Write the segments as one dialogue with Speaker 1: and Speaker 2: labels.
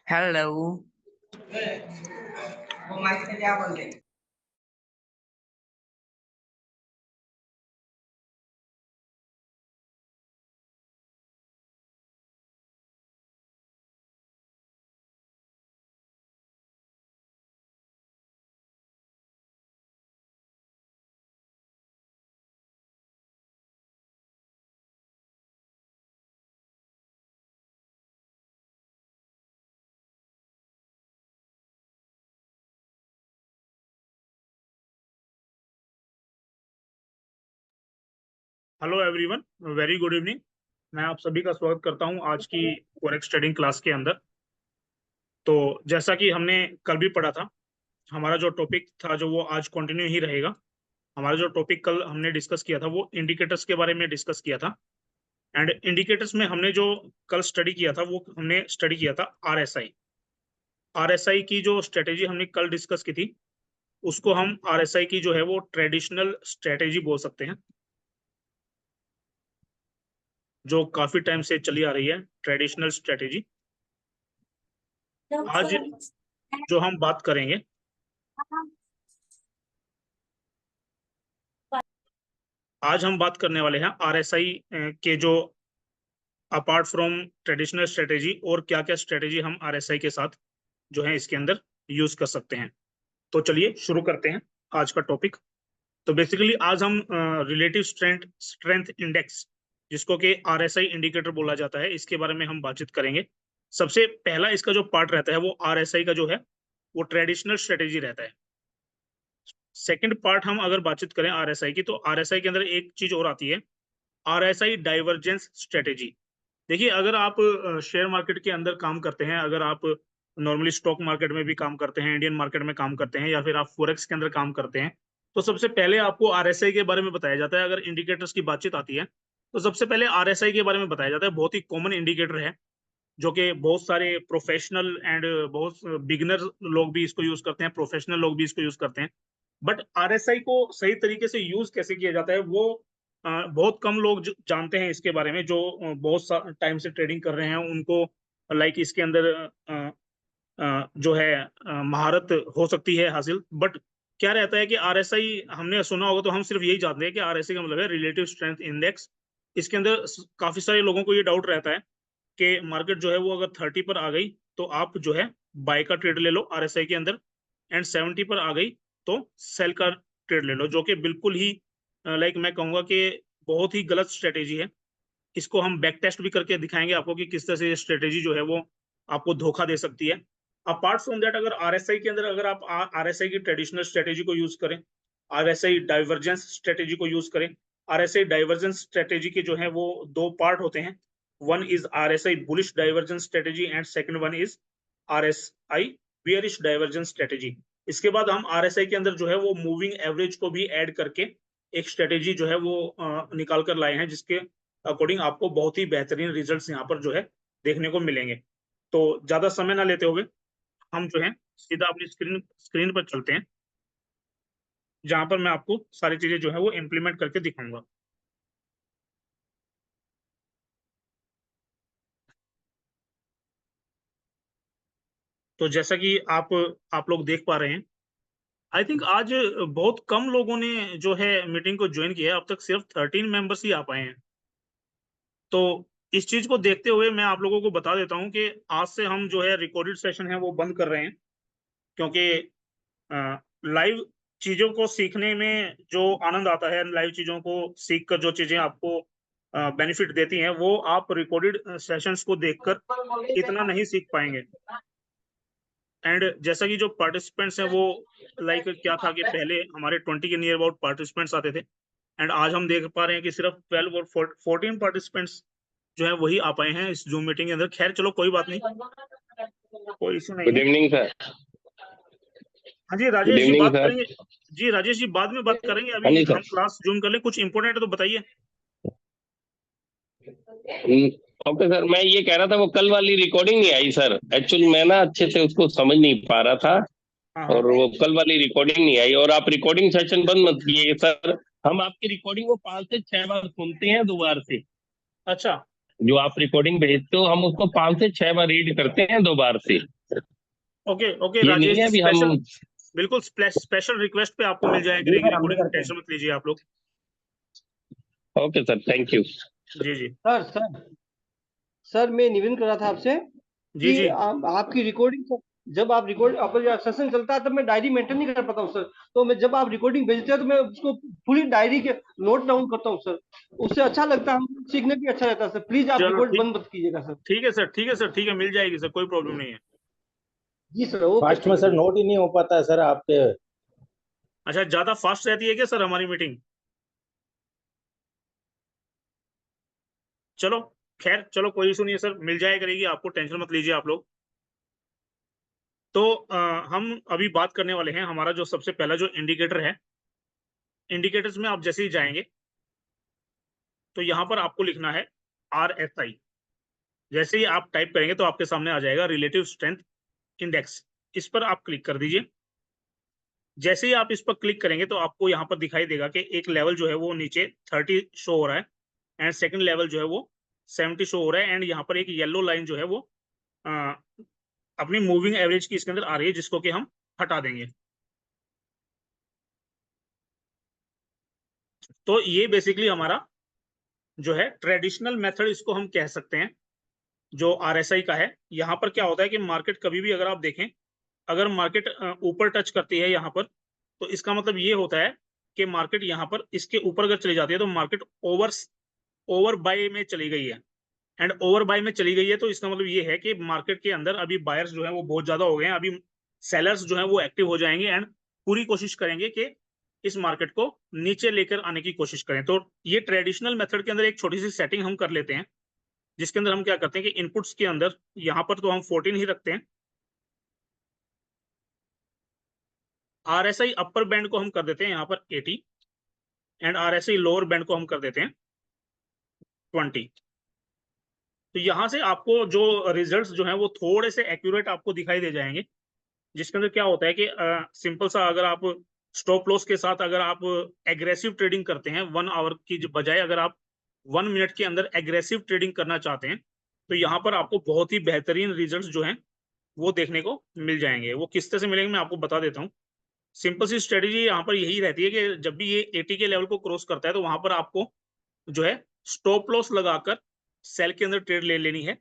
Speaker 1: Hello.
Speaker 2: वो mic से क्या बोल रहे हैं?
Speaker 3: Hello everyone, very good evening. मैं आप सभी का स्वागत करता हूं आज की फॉरेक्स ट्रेडिंग क्लास के अंदर। तो जैसा कि हमने कल भी पढ़ा था, हमारा जो टॉपिक था जो वो आज कंटिन्यू ही रहेगा। हमारा जो टॉपिक कल हमने डिस्कस किया था वो इंडिकेटर्स के बारे में डिस्कस किया था। एंड इंडिकेटर्स में हमने जो कल स्टडी किया था वो हमने स्टडी किया था आरएसआई। आरएसआई की जो स्ट्रेटेजी हमने कल डिस्कस की थी उसको हम आरएसआई की जो है वो ट्रेडिशनल स्ट्रेटेजी बोल सकते हैं, जो काफी टाइम से चली आ रही है ट्रेडिशनल स्ट्रेटेजी। आज जो हम बात करेंगे आज हम बात करने वाले हैं आरएसआई के जो अपार्ट फ्रॉम ट्रेडिशनल स्ट्रेटेजी और क्या क्या स्ट्रेटेजी हम आरएसआई के साथ जो है इसके अंदर यूज कर सकते हैं। तो चलिए शुरू करते हैं आज का टॉपिक। तो बेसिकली आज हम रिलेटिव स्ट्रेंथ स्ट्रेंथ इंडेक्स, जिसको कि आरएसआई इंडिकेटर बोला जाता है, इसके बारे में हम बातचीत करेंगे। सबसे पहला इसका जो पार्ट रहता है वो आरएसआई का जो है वो ट्रेडिशनल स्ट्रेटेजी रहता है। सेकंड पार्ट हम अगर बातचीत करें आरएसआई की, तो आरएसआई के अंदर एक चीज और आती है, आरएसआई डाइवर्जेंस स्ट्रेटेजी। देखिए, अगर आप शेयर मार्केट के अंदर काम करते हैं, अगर आप नॉर्मली स्टॉक मार्केट में भी काम करते हैं, इंडियन मार्केट में काम करते हैं, या फिर आप फॉरेक्स के अंदर काम करते हैं, तो सबसे पहले आपको आरएसआई के बारे में बताया जाता है। अगर इंडिकेटर्स की बातचीत आती है तो सबसे पहले आरएसआई के बारे में बताया जाता है। बहुत ही कॉमन इंडिकेटर है जो कि बहुत सारे प्रोफेशनल एंड बहुत बिगिनर लोग भी इसको यूज करते हैं, प्रोफेशनल लोग भी इसको यूज करते हैं। बट आरएसआई को सही तरीके से यूज कैसे किया जाता है वो बहुत कम लोग जानते हैं इसके बारे में। जो बहुत टाइम से ट्रेडिंग कर रहे हैं उनको लाइक इसके अंदर जो है महारत हो सकती है हासिल। बट क्या रहता है कि आरएसआई हमने सुना होगा तो हम सिर्फ यही जानते हैं कि आरएसआई का मतलब है रिलेटिव स्ट्रेंथ इंडेक्स। इसके अंदर काफी सारे लोगों को ये डाउट रहता है कि मार्केट जो है वो अगर 30 पर आ गई तो आप जो है बाय का ट्रेड ले लो आरएसआई के अंदर, एंड 70 पर आ गई तो सेल का ट्रेड ले लो, जो कि बिल्कुल ही लाइक मैं कहूंगा कि बहुत ही गलत स्ट्रेटेजी है। इसको हम बैक टेस्ट भी करके दिखाएंगे आपको कि किस तरह से ये स्ट्रेटेजी जो है वो आपको धोखा दे सकती है। अपार्ट फ्रॉम दैट, अगर आरएसआई के अंदर अगर आप आरएसआई की ट्रेडिशनल स्ट्रेटेजी को यूज करें, आरएसआई डाइवर्जेंस स्ट्रेटेजी को यूज करें। आरएसआई डाइवर्जेंस स्ट्रेटेजी के जो है वो दो पार्ट होते हैं। One is RSI bullish divergence strategy and second one is RSI bearish divergence strategy. इसके बाद हम आरएसआई के अंदर जो है वो मूविंग एवरेज को भी ऐड करके एक स्ट्रेटेजी जो है वो निकाल कर लाए हैं, जिसके अकॉर्डिंग आपको बहुत ही बेहतरीन रिजल्ट्स यहाँ पर जो है देखने को मिलेंगे। तो ज्यादा समय ना लेते हुए हम जो है सीधा अपनी स्क्रीन पर चलते हैं, जहां पर मैं आपको सारी चीजें जो है वो इम्प्लीमेंट करके दिखाऊंगा। तो जैसा कि आप लोग देख पा रहे हैं, आई थिंक आज बहुत कम लोगों ने जो है मीटिंग को ज्वाइन किया है। अब तक सिर्फ 13 मेंबर्स ही आ पाए हैं। तो इस चीज को देखते हुए मैं आप लोगों को बता देता हूं कि आज से हम जो है रिकॉर्डेड सेशन है वो बंद कर रहे हैं, क्योंकि लाइव चीजों को सीखने में जो आनंद आता है, लाइव चीजों को सीख कर जो चीजें आपको बेनिफिट देती हैं, वो आप रिकॉर्डेड सेशंस को देखकर इतना नहीं सीख पाएंगे। एंड जैसा कि जो पार्टिसिपेंट्स हैं वो लाइक क्या था कि पहले हमारे 20 के नियर अबाउट पार्टिसिपेंट्स आते थे, एंड आज हम देख पा रहे हैं कि सिर्फ 12 और 14 पार्टिसिपेंट्स जो है वही आ पाए हैं इस जूम मीटिंग के अंदर। खैर चलो, कोई बात नहीं, कोई इशू नहीं
Speaker 4: गुड
Speaker 3: है।
Speaker 4: Evening sir.
Speaker 3: हाँ जी, राजेश जी
Speaker 4: इवनिंग
Speaker 3: बात
Speaker 4: सर।
Speaker 3: करेंगे। जी राजेश जी बाद में बात करेंगे, अभी
Speaker 4: हाँ जी
Speaker 3: हम क्लास जूम कर लें। कुछ इंपोर्टेंट है तो बताइए।
Speaker 4: ओके सर, मैं ये कह रहा था वो कल वाली रिकॉर्डिंग नहीं आई सर। एक्चुअली मैं ना अच्छे से उसको समझ नहीं पा रहा था,
Speaker 3: हाँ
Speaker 4: और
Speaker 3: हाँ
Speaker 4: वो कल वाली रिकॉर्डिंग नहीं आई। और आप रिकॉर्डिंग सेशन बंद मत कीजिए सर, हम आपकी रिकॉर्डिंग को 5 से 6 बार सुनते हैं दोबारा से।
Speaker 3: अच्छा
Speaker 4: जो आप रिकॉर्डिंग भेजते हो हम उसको 5 से 6 बार रीड करते हैं 2 बार से।
Speaker 3: ओके ओके
Speaker 4: ये नहीं
Speaker 3: राजेश
Speaker 4: है
Speaker 3: जी,
Speaker 4: अभी हम।
Speaker 3: स्पेशल, बिल्कुल स्पेशल रिक्वेस्ट पे आपको मिल जाया
Speaker 1: जी
Speaker 3: करेगी
Speaker 1: सर, हम भी
Speaker 3: रिकॉर्डिंग,
Speaker 1: करते हैं।
Speaker 3: टेंशन मत लीजिए आप लोग।
Speaker 4: Okay sir, thank you.
Speaker 3: जी जी
Speaker 1: सर सर सर मैं निवेदन कर रहा था आपसे
Speaker 3: जी
Speaker 1: कि
Speaker 3: जी।
Speaker 1: आपकी रिकॉर्डिंग, जब आप रिकॉर्ड आपका सेशन चलता है तब मैं डायरी मेंटेन नहीं कर पाता हूँ सर। तो मैं जब आप रिकॉर्डिंग भेजते हैं तो मैं उसको पूरी डायरी के नोट डाउन करता हूँ सर। उससे अच्छा लगता है, हम सीखने भी अच्छा रहता है सर। प्लीज आप
Speaker 3: चलो
Speaker 1: रिकॉर्ड
Speaker 3: ठीक,
Speaker 1: बंद मत कीजिएगा सर।
Speaker 3: ठीक है सर, ठीक है सर, ठीक है, मिल जाएगी सर, कोई प्रॉब्लम नहीं है।
Speaker 1: जी सर, ओके
Speaker 2: फास्ट में
Speaker 1: ठीक है
Speaker 2: सर
Speaker 1: सर।
Speaker 2: नोट ही नहीं हो पाता है सर आपके।
Speaker 3: अच्छा, ज्यादा फास्ट रहती है क्या सर हमारी मीटिंग? चलो खैर, चलो कोई इशू नहीं है सर, मिल जाया करेगी आपको, टेंशन मत लीजिए आप लोग। तो हम अभी बात करने वाले हैं, हमारा जो सबसे पहला जो इंडिकेटर है, इंडिकेटर्स में आप जैसे ही जाएंगे तो यहाँ पर आपको लिखना है RSI। जैसे ही आप टाइप करेंगे तो आपके सामने आ जाएगा रिलेटिव स्ट्रेंथ इंडेक्स, इस पर आप क्लिक कर दीजिए। जैसे ही आप इस पर क्लिक करेंगे तो आपको यहाँ पर दिखाई देगा कि एक लेवल जो है वो नीचे 30 शो हो रहा है, एंड सेकंड लेवल जो है वो 70 शो हो रहा है, एंड यहाँ पर एक येलो लाइन जो है वो अ, अपनी मूविंग एवरेज की इसके अंदर आ रही है, जिसको कि हम हटा देंगे। तो ये बेसिकली हमारा जो है ट्रेडिशनल मेथड इसको हम कह सकते हैं, जो RSI का है। यहाँ पर क्या होता है कि मार्केट कभी भी अगर आप देखें, अगर मार्केट ऊपर टच करती है यहाँ पर, तो इसका मतलब ये होता है कि मार्केट यहाँ पर इसके ऊपर अगर चली जाती है तो मार्केट ओवर बाय में चली गई है। एंड ओवर बाय में चली गई है तो इसका मतलब ये है कि मार्केट के अंदर अभी बायर्स जो है वो बहुत ज्यादा हो गए हैं, अभी सेलर्स जो है वो एक्टिव हो जाएंगे एंड पूरी कोशिश करेंगे कि इस मार्केट को नीचे लेकर आने की कोशिश करें। तो ये ट्रेडिशनल मेथड के अंदर एक छोटी सी सेटिंग हम कर लेते हैं, जिसके अंदर हम क्या करते हैं कि इनपुट्स के अंदर यहाँ पर तो हम 14 ही रखते हैं, RSI अपर बैंड को हम कर देते हैं यहाँ पर 80, एंड RSI लोअर बैंड को हम कर देते हैं 20। तो यहाँ से आपको जो रिजल्ट्स जो हैं वो थोड़े से एक्यूरेट आपको दिखाई दे जाएंगे, जिसके अंदर क्या होता है कि सिंपल सा, अगर आप स्टॉप लॉस के साथ अगर आप एग्रेसिव ट्रेडिंग करते हैं 1 आवर की बजाय, अगर आप 1 मिनट के अंदर एग्रेसिव ट्रेडिंग करना चाहते हैं, तो यहाँ पर आपको बहुत ही बेहतरीन रिजल्ट्स जो हैं वो देखने को मिल जाएंगे। वो किस तरह से मिलेंगे मैं आपको बता देता हूँ। सिंपल सी स्ट्रेटेजी यहाँ पर यही रहती है कि जब भी ये 80 के लेवल को क्रॉस करता है तो वहां पर आपको जो है स्टॉप लॉस लगाकर सेल के अंदर ट्रेड ले लेनी है।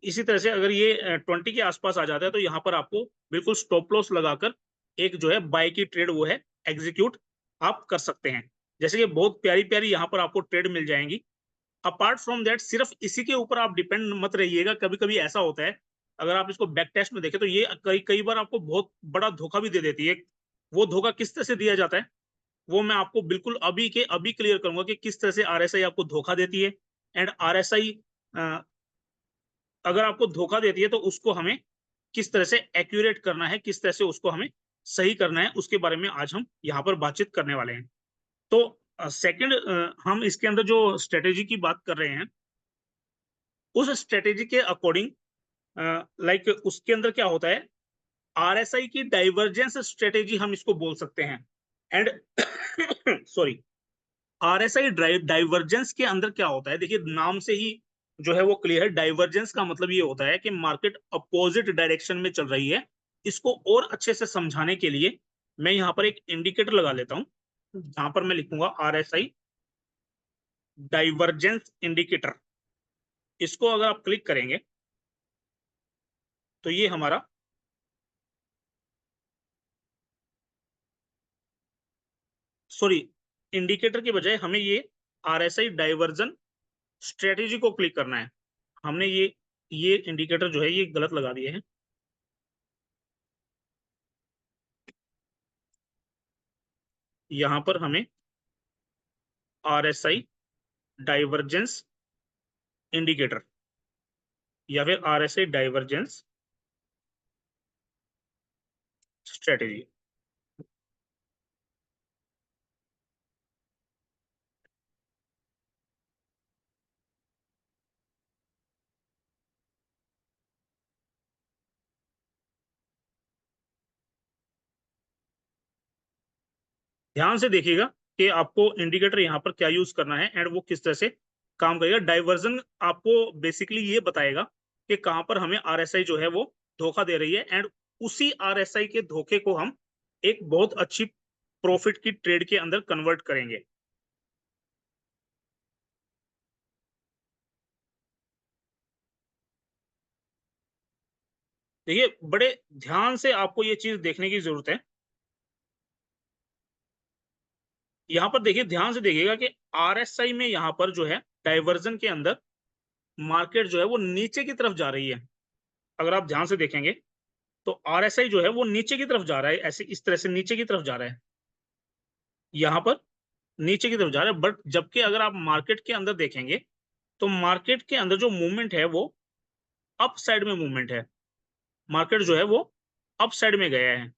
Speaker 3: इसी तरह से अगर ये 20 के आसपास आ जाता है तो यहाँ पर आपको बिल्कुल स्टॉप लॉस लगाकर एक जो है बाय की ट्रेड वो है एग्जीक्यूट आप कर सकते हैं। जैसे कि बहुत प्यारी प्यारी यहाँ पर आपको ट्रेड मिल जाएंगी। अपार्ट फ्रॉम दैट सिर्फ इसी के ऊपर आप डिपेंड मत रहिएगा, कभी कभी ऐसा होता है, अगर आप इसको बैक टेस्ट में देखें तो ये कई कई बार आपको बहुत बड़ा धोखा भी दे देती है। वो धोखा किस तरह से दिया जाता है वो मैं आपको बिल्कुल अभी के अभी क्लियर करूंगा कि किस तरह से RSI आपको धोखा देती है। एंड RSI अगर आपको धोखा देती है तो उसको हमें किस तरह से एक्यूरेट करना है, किस तरह से उसको हमें सही करना है, उसके बारे में आज हम यहाँ पर बातचीत करने वाले हैं। तो सेकंड, हम इसके अंदर जो स्ट्रेटेजी की बात कर रहे हैं, उस स्ट्रेटेजी के अकॉर्डिंग लाइक उसके अंदर क्या होता है, RSI की डाइवर्जेंस स्ट्रेटेजी हम इसको बोल सकते हैं। एंड सॉरी, RSI डाइवर्जेंस के अंदर क्या होता है, देखिए नाम से ही जो है वो क्लियर है। डाइवर्जेंस का मतलब ये होता है कि मार्केट अपोजिट डायरेक्शन में चल रही है। इसको और अच्छे से समझाने के लिए मैं यहाँ पर एक इंडिकेटर लगा लेता हूँ, जहां पर मैं लिखूंगा RSI डाइवर्जेंस इंडिकेटर। इसको अगर आप क्लिक करेंगे तो ये हमारा सॉरी, इंडिकेटर के बजाय हमें ये RSI डाइवर्जन स्ट्रेटेजी को क्लिक करना है। हमने ये इंडिकेटर जो है ये गलत लगा दिए हैं। यहां पर हमें RSI डाइवर्जेंस इंडिकेटर या फिर RSI डाइवर्जेंस स्ट्रेटेजी, ध्यान से देखिएगा कि आपको इंडिकेटर यहाँ पर क्या यूज करना है एंड वो किस तरह से काम करेगा। डाइवर्जन आपको बेसिकली ये बताएगा कि कहाँ पर हमें आरएसआई जो है वो धोखा दे रही है, एंड उसी आरएसआई के धोखे को हम एक बहुत अच्छी प्रॉफिट की ट्रेड के अंदर कन्वर्ट करेंगे। देखिए, बड़े ध्यान से आपको ये चीज देखने की जरूरत है। यहाँ पर देखिए, ध्यान से देखिएगा कि आरएसआई में यहाँ पर जो है डाइवर्जन के अंदर मार्केट जो है वो नीचे की तरफ जा रही है। अगर आप ध्यान से देखेंगे तो आरएसआई जो है वो नीचे की तरफ जा रहा है, ऐसे इस तरह से नीचे की तरफ जा रहा है, यहाँ पर नीचे की तरफ जा रहा है। बट जबकि अगर आप मार्केट के अंदर देखेंगे तो मार्केट के अंदर जो मूवमेंट है वो अप साइड में मूवमेंट है। मार्केट जो है वो अप साइड में गया है,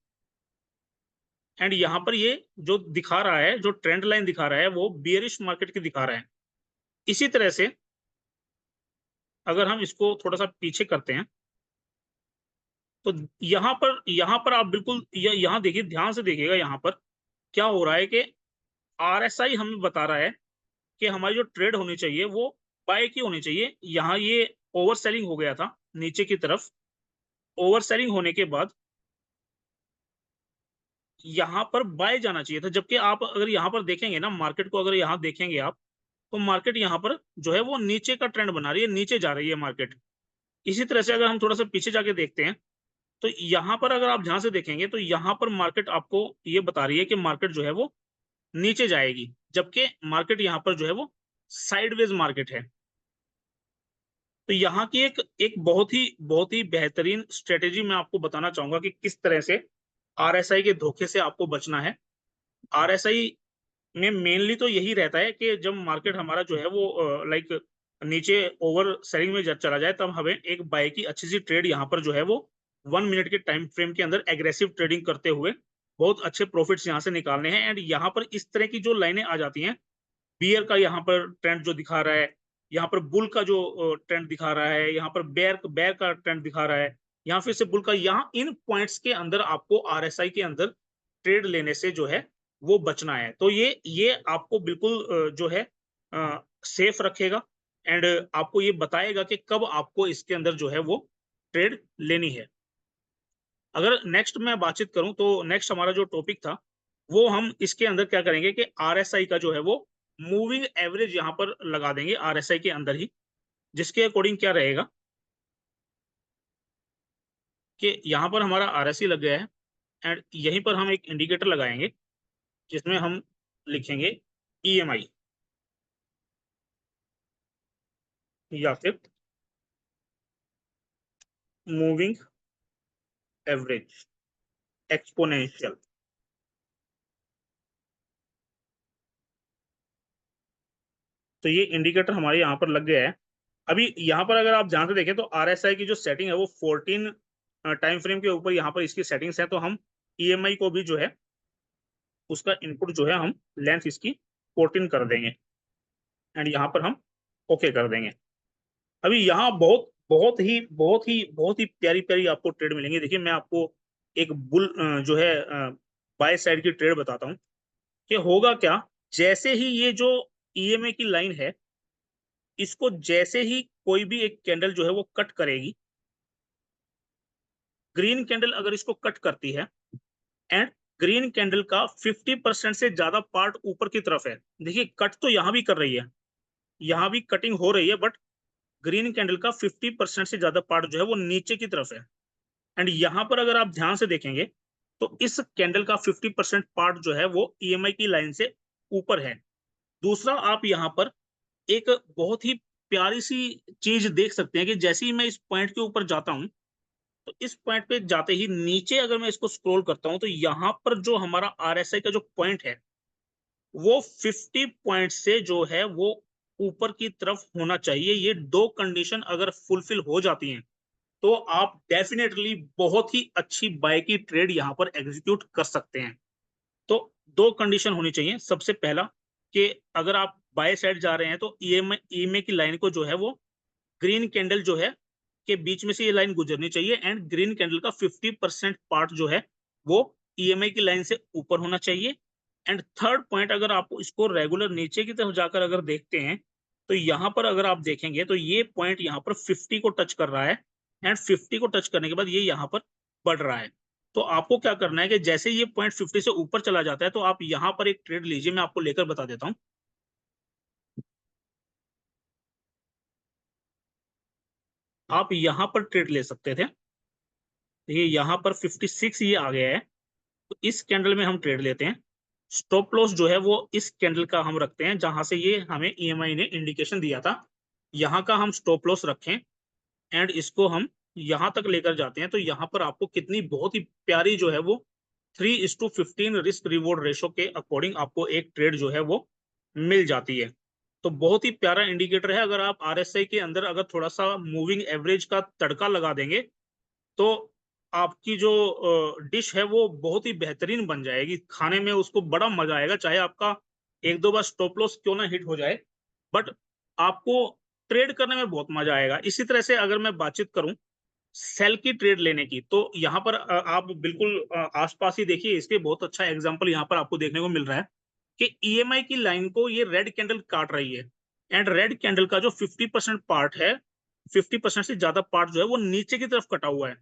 Speaker 3: एंड यहाँ पर ये जो दिखा रहा है, जो ट्रेंड लाइन दिखा रहा है, वो बियरिश मार्केट की दिखा रहा है। इसी तरह से अगर हम इसको थोड़ा सा पीछे करते हैं तो यहाँ पर आप बिल्कुल यहाँ देखिए, ध्यान से देखिएगा यहाँ पर क्या हो रहा है कि आरएसआई हमें बता रहा है कि हमारी जो ट्रेड होनी चाहिए वो बाय की होनी चाहिए। यहाँ ये ओवर सेलिंग हो गया था नीचे की तरफ। ओवर सेलिंग होने के बाद यहाँ पर बाय जाना चाहिए था, जबकि आप अगर यहाँ पर देखेंगे ना, मार्केट को अगर यहाँ देखेंगे आप, तो मार्केट यहाँ पर जो है वो नीचे का ट्रेंड बना रही है, नीचे जा रही है मार्केट। इसी तरह से अगर हम थोड़ा सा पीछे जाके देखते हैं तो यहाँ पर अगर आप ध्यान से देखेंगे तो यहाँ पर मार्केट आपको ये बता रही है कि मार्केट जो है वो नीचे जाएगी, जबकि मार्केट यहाँ पर जो है वो साइडवेज मार्केट है। तो यहाँ की एक एक बहुत ही बेहतरीन स्ट्रेटेजी मैं आपको बताना चाहूंगा कि किस तरह से आरएसआई के धोखे से आपको बचना है। आरएसआई में मेनली तो यही रहता है कि जब मार्केट हमारा जो है वो लाइक नीचे ओवर सेलिंग में चला जाए, तब हमें एक बाय की अच्छी सी ट्रेड यहाँ पर जो है वो 1 मिनट के टाइम फ्रेम के अंदर एग्रेसिव ट्रेडिंग करते हुए बहुत अच्छे प्रॉफिट्स यहाँ से निकालने हैं। एंड यहाँ पर इस तरह की जो लाइनें आ जाती हैं, बियर का यहाँ पर ट्रेंड जो दिखा रहा है, यहाँ पर बुल का जो ट्रेंड दिखा रहा है, यहाँ पर बेयर बेयर का ट्रेंड दिखा रहा है, यहाँ फिर से बुल का, यहाँ इन पॉइंट्स के अंदर आपको आरएसआई के अंदर ट्रेड लेने से जो है वो बचना है। तो ये आपको बिल्कुल जो है सेफ रखेगा, एंड आपको ये बताएगा कि कब आपको इसके अंदर जो है वो ट्रेड लेनी है। अगर नेक्स्ट मैं बातचीत करूं तो नेक्स्ट हमारा जो टॉपिक था वो हम इसके अंदर क्या करेंगे कि आरएसआई का जो है वो मूविंग एवरेज यहाँ पर लगा देंगे आरएसआई के अंदर ही, जिसके अकॉर्डिंग क्या रहेगा कि यहाँ पर हमारा आरएसआई लग गया है, एंड यहीं पर हम एक इंडिकेटर लगाएंगे जिसमें हम लिखेंगे ईएमआई या फिर मूविंग एवरेज एक्सपोनेंशियल। तो ये इंडिकेटर हमारे यहाँ पर लग गया है। अभी यहाँ पर अगर आप ध्यान से देखें तो आरएसआई की जो सेटिंग है वो 14 टाइम फ्रेम के ऊपर यहाँ पर इसकी सेटिंग्स है। तो हम ईएमआई को भी जो है उसका इनपुट जो है हम लेंथ इसकी 14 कर देंगे, एंड यहाँ पर हम ओके कर देंगे। अभी यहाँ बहुत ही प्यारी प्यारी आपको ट्रेड मिलेंगी। देखिए, मैं आपको एक बुल जो है बाय साइड की ट्रेड बताता हूँ कि होगा क्या। जैसे ही ये जो ईएमआई की लाइन है, इसको जैसे ही कोई भी एक कैंडल जो है वो कट करेगी, ग्रीन कैंडल अगर इसको कट करती है, एंड ग्रीन कैंडल का 50% से ज्यादा पार्ट ऊपर की तरफ है। देखिए, कट तो यहां भी कर रही है, यहां भी कटिंग हो रही है, बट ग्रीन कैंडल का 50% से ज्यादा पार्ट जो है वो नीचे की तरफ है। एंड यहाँ पर अगर आप ध्यान से देखेंगे तो इस कैंडल का 50% पार्ट जो है वो ईएमआई की लाइन से ऊपर है। दूसरा, आप यहाँ पर एक बहुत ही प्यारी सी चीज देख सकते हैं कि जैसे ही मैं इस पॉइंट के ऊपर जाता हूं, तो इस पॉइंट पे जाते ही नीचे अगर मैं इसको स्क्रॉल करता हूं तो यहाँ पर जो हमारा आरएसआई का जो पॉइंट है वो 50 पॉइंट से जो है वो ऊपर की तरफ होना चाहिए। ये दो कंडीशन अगर फुलफिल हो जाती हैं तो आप डेफिनेटली बहुत ही अच्छी बाय की ट्रेड यहाँ पर एग्जीक्यूट कर सकते हैं। तो दो कंडीशन होनी चाहिए। सबसे पहला कि अगर आप बाय साइड जा रहे हैं तो ईएमए की लाइन को जो है वो ग्रीन कैंडल जो है के बीच में से ये लाइन गुजरनी चाहिए, एंड ग्रीन कैंडल का 50% पार्ट जो है वो ईएमआई की लाइन से ऊपर होना चाहिए। एंड थर्ड पॉइंट, अगर आप इसको रेगुलर नीचे की तरफ जाकर अगर देखते हैं तो यहाँ पर अगर आप देखेंगे तो ये पॉइंट यहाँ पर 50 को टच कर रहा है, एंड 50 को टच करने के बाद ये यहाँ पर बढ़ रहा है। तो आपको क्या करना है कि जैसे ये पॉइंट 50 से ऊपर चला जाता है तो आप यहाँ पर एक ट्रेड लीजिए, मैं आपको लेकर बता देता हूँ। आप यहाँ पर ट्रेड ले सकते थे, ये यहाँ पर 56 ये आ गया है, तो इस कैंडल में हम ट्रेड लेते हैं। स्टॉप लॉस जो है वो इस कैंडल का हम रखते हैं जहां से ये हमें ईएमआई ने इंडिकेशन दिया था, यहाँ का हम स्टॉप लॉस रखें, एंड इसको हम यहाँ तक लेकर जाते हैं। तो यहाँ पर आपको कितनी बहुत ही प्यारी जो है वो 3:15 रिस्क रिवॉर्ड रेशो के अकॉर्डिंग आपको एक ट्रेड जो है वो मिल जाती है। तो बहुत ही प्यारा इंडिकेटर है। अगर आप आरएसआई के अंदर अगर थोड़ा सा मूविंग एवरेज का तड़का लगा देंगे तो आपकी जो डिश है वो बहुत ही बेहतरीन बन जाएगी, खाने में उसको बड़ा मजा आएगा, चाहे आपका एक दो बार स्टॉप लॉस क्यों ना हिट हो जाए, बट आपको ट्रेड करने में बहुत मजा आएगा। इसी तरह से अगर मैं बातचीत करूं सेल की ट्रेड लेने की, तो यहाँ पर आप बिल्कुल आसपास ही देखिए, इसके बहुत अच्छा एग्जांपल यहाँ पर आपको देखने को मिल रहा है कि ईएमआई की लाइन को ये रेड कैंडल काट रही है, एंड रेड कैंडल का जो 50% पार्ट है, 50% से ज्यादा पार्ट जो है वो नीचे की तरफ कटा हुआ है,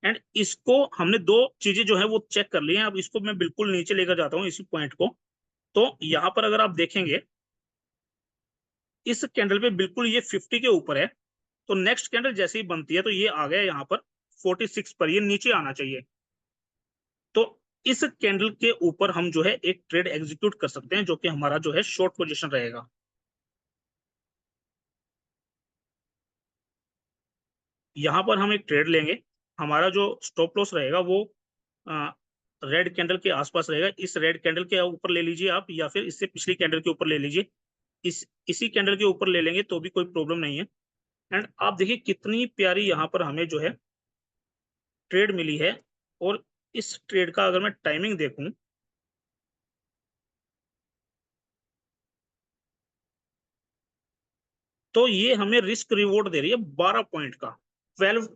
Speaker 3: एंड इसको हमने दो चीजें जो है वो चेक कर ली हैं। अब इसको मैं बिल्कुल नीचे लेकर जाता हूँ इसी पॉइंट को। तो यहाँ पर अगर आप देखेंगे इस कैंडल पे बिल्कुल ये 50 के ऊपर है, तो नेक्स्ट कैंडल जैसे ही बनती है तो ये आ गया यहाँ पर 46 पर, ये नीचे आना चाहिए। तो इस कैंडल के ऊपर हम जो है एक ट्रेड एग्जीक्यूट कर सकते हैं जो कि हमारा जो है शॉर्ट पोजीशन रहेगा। यहाँ पर हम एक ट्रेड लेंगे, हमारा जो स्टॉप लॉस रहेगा वो रेड कैंडल के आसपास रहेगा। इस रेड कैंडल के ऊपर ले लीजिए आप, या फिर इससे पिछली कैंडल के ऊपर ले लीजिए, इसी कैंडल के ऊपर ले लेंगे तो भी कोई प्रॉब्लम नहीं है। एंड आप देखिए कितनी प्यारी यहाँ पर हमें जो है ट्रेड मिली है। और इस ट्रेड का अगर मैं टाइमिंग देखूं तो ये हमें रिस्क रिवॉर्ड दे रही है 12 पॉइंट का, 12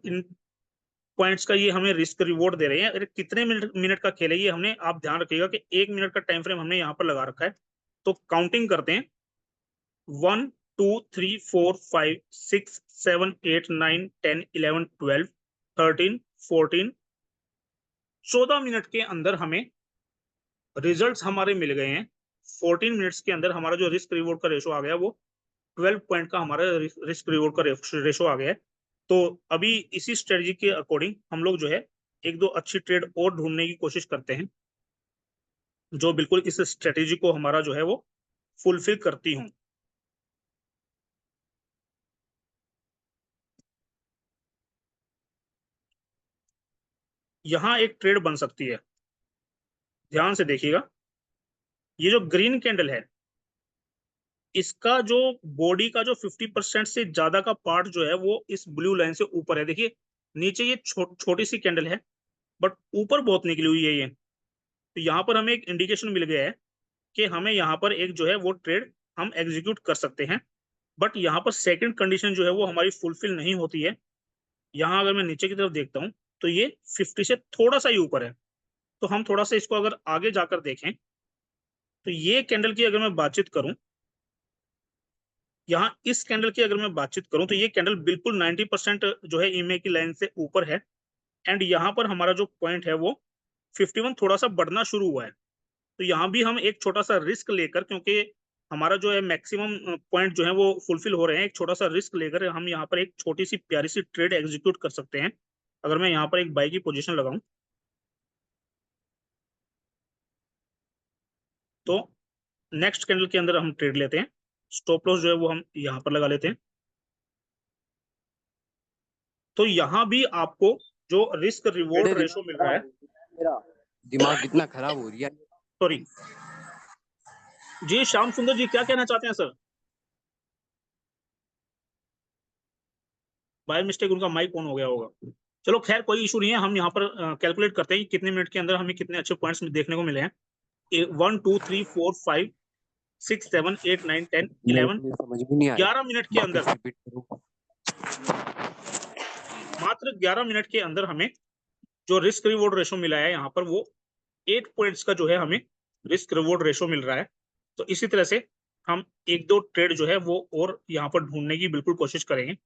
Speaker 3: पॉइंट्स का ये हमें रिस्क रिवॉर्ड दे रहे हैं। अरे कितने मिनट का खेल है ये, हमने आप ध्यान रखिएगा कि 1 मिनट का टाइम फ्रेम हमने यहाँ पर लगा रखा है। तो काउंटिंग करते हैं, 1 2 3 4 5 6 7 8 9 10 11 12 13 14 14 मिनट के अंदर हमें रिजल्ट्स हमारे मिल गए हैं। 14 मिनट्स के अंदर हमारा जो रिस्क रिवॉर्ड का रेशो आ गया वो 12 पॉइंट का हमारा रिस्क रिवॉर्ड का रेशो आ गया है। तो अभी इसी स्ट्रेटजी के अकॉर्डिंग हम लोग जो है एक दो अच्छी ट्रेड और ढूंढने की कोशिश करते हैं जो बिल्कुल इस स्ट्रेटेजी को हमारा जो है वो फुलफिल करती हूँ। यहाँ एक ट्रेड बन सकती है, ध्यान से देखिएगा। ये जो ग्रीन कैंडल है इसका जो बॉडी का जो 50% से ज्यादा का पार्ट जो है वो इस ब्लू लाइन से ऊपर है। देखिए नीचे ये छोटी सी कैंडल है, बट ऊपर बहुत निकली हुई है ये। तो यहाँ पर हमें एक इंडिकेशन मिल गया है कि हमें यहाँ पर एक जो है वो ट्रेड हम एग्जीक्यूट कर सकते हैं। बट यहाँ पर सेकंड कंडीशन जो है वो हमारी फुलफिल नहीं होती है। यहाँ अगर मैं नीचे की तरफ देखता हूँ तो ये 50 से थोड़ा सा ही ऊपर है। तो हम थोड़ा सा इसको अगर आगे जाकर देखें तो ये कैंडल की अगर मैं बातचीत करूं, यहाँ इस कैंडल की अगर मैं बातचीत करूं तो ये कैंडल बिल्कुल 90% जो है ईएमए की लाइन से ऊपर है, एंड यहाँ पर हमारा जो पॉइंट है वो 51 थोड़ा सा बढ़ना शुरू हुआ है। तो यहाँ भी हम एक छोटा सा रिस्क लेकर, क्योंकि हमारा जो है मैक्सिमम पॉइंट जो है वो फुलफिल हो रहे हैं, एक छोटा सा रिस्क लेकर हम यहाँ पर एक छोटी सी प्यारी सी ट्रेड एग्जीक्यूट कर सकते हैं। अगर मैं यहाँ पर एक बाई की पोजीशन लगाऊं तो नेक्स्ट कैंडल के अंदर हम ट्रेड लेते हैं, स्टॉप लॉस जो है वो हम यहाँ पर लगा लेते हैं। तो यहाँ भी आपको जो रिस्क रिवॉर्ड रेशो मिल रहा है,
Speaker 2: मेरा दिमाग कितना खराब हो रही है।
Speaker 3: सॉरी जी, श्याम सुंदर जी क्या कहना चाहते हैं सर? बाय मिस्टेक उनका माइक ऑन हो गया होगा। चलो खैर कोई इशू नहीं है, हम यहाँ पर कैलकुलेट करते हैं कि कितने मिनट के अंदर हमें कितने अच्छे पॉइंट्स देखने को मिले हैं। 1 2 3 4 5 6 7 8 9 10 11
Speaker 2: समझ में नहीं आया,
Speaker 3: 11 मिनट के अंदर,
Speaker 2: रिपीट करो।
Speaker 3: मात्र 11 मिनट के अंदर हमें जो रिस्क रिवॉर्ड रेशो मिला है यहाँ पर वो 8 पॉइंट्स का जो है हमें रिस्क रिवॉर्ड रेशो मिल रहा है। तो इसी तरह से हम एक दो ट्रेड जो है वो और यहाँ पर ढूंढने की बिल्कुल कोशिश करेंगे।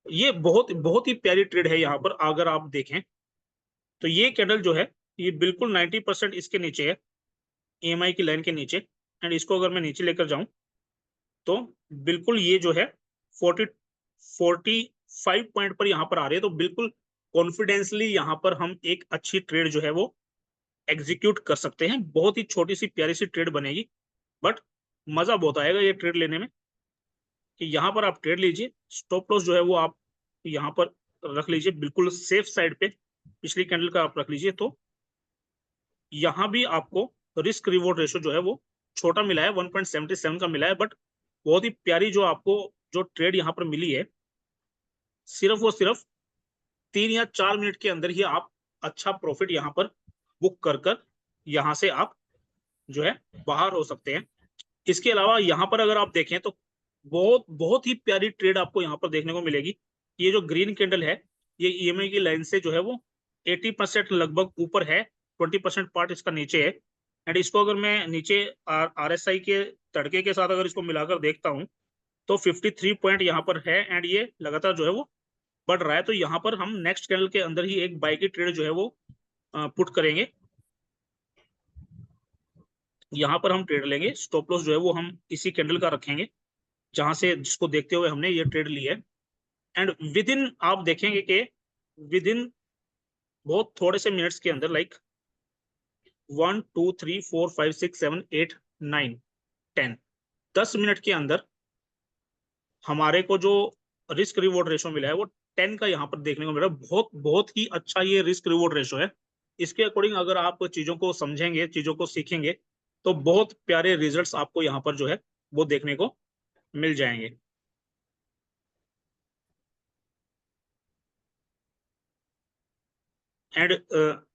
Speaker 3: ये बहुत बहुत ही प्यारी ट्रेड है यहाँ पर, अगर आप देखें तो ये कैंडल जो है ये बिल्कुल 90% इसके नीचे है, EMI की लाइन के नीचे। एंड इसको अगर मैं नीचे लेकर जाऊं तो बिल्कुल ये जो है 45 पॉइंट पर यहाँ पर आ रही है। तो बिल्कुल कॉन्फिडेंसली यहाँ पर हम एक अच्छी ट्रेड जो है वो एग्जीक्यूट कर सकते हैं। बहुत ही छोटी सी प्यारी सी ट्रेड बनेगी, बट मजा बहुत आएगा ये ट्रेड लेने में। कि यहाँ पर आप ट्रेड लीजिए, स्टॉप लॉस जो है वो आप यहाँ पर रख लीजिए बिल्कुल सेफ साइड पे, पिछली कैंडल का आप रख लीजिए। तो यहाँ भी आपको रिस्क रिवॉर्ड रेशो जो है वो छोटा मिला है, 1.77 का मिला है, बट बहुत ही प्यारी जो आपको जो ट्रेड यहाँ पर मिली है, सिर्फ और सिर्फ 3 या 4 मिनट के अंदर ही आप अच्छा प्रॉफिट यहाँ पर बुक कर यहाँ से आप जो है बाहर हो सकते हैं। इसके अलावा यहाँ पर अगर आप देखें तो बहुत बहुत ही प्यारी ट्रेड आपको यहाँ पर देखने को मिलेगी। ये जो ग्रीन कैंडल है ये EMI की लाइन से जो है वो 80% लगभग ऊपर है, 20% पार्ट इसका नीचे है। एंड इसको अगर मैं नीचे RSI के तड़के के साथ अगर इसको मिलाकर देखता हूँ तो 53 पॉइंट यहाँ पर है एंड ये लगातार जो है वो बढ़ रहा है। तो यहाँ पर हम नेक्स्ट कैंडल के अंदर ही एक बाय की ट्रेड जो है वो पुट करेंगे। यहाँ पर हम ट्रेड लेंगे, स्टॉप लॉस जो है वो हम इसी कैंडल का रखेंगे जहां से जिसको देखते हुए हमने ये ट्रेड ली है। एंड विद इन आप देखेंगे कि विद इन बहुत थोड़े से मिनट्स के अंदर लाइक 1 2 3 4 5 6 7 8 9 10 10 मिनट के अंदर हमारे को जो रिस्क रिवॉर्ड रेशो मिला है वो 10 का यहाँ पर देखने को मिला। बहुत बहुत ही अच्छा ये रिस्क रिवॉर्ड रेशो है। इसके अकॉर्डिंग अगर आप चीजों को समझेंगे, चीजों को सीखेंगे तो बहुत प्यारे रिजल्ट्स आपको यहाँ पर जो है वो देखने को मिल जाएंगे। एंड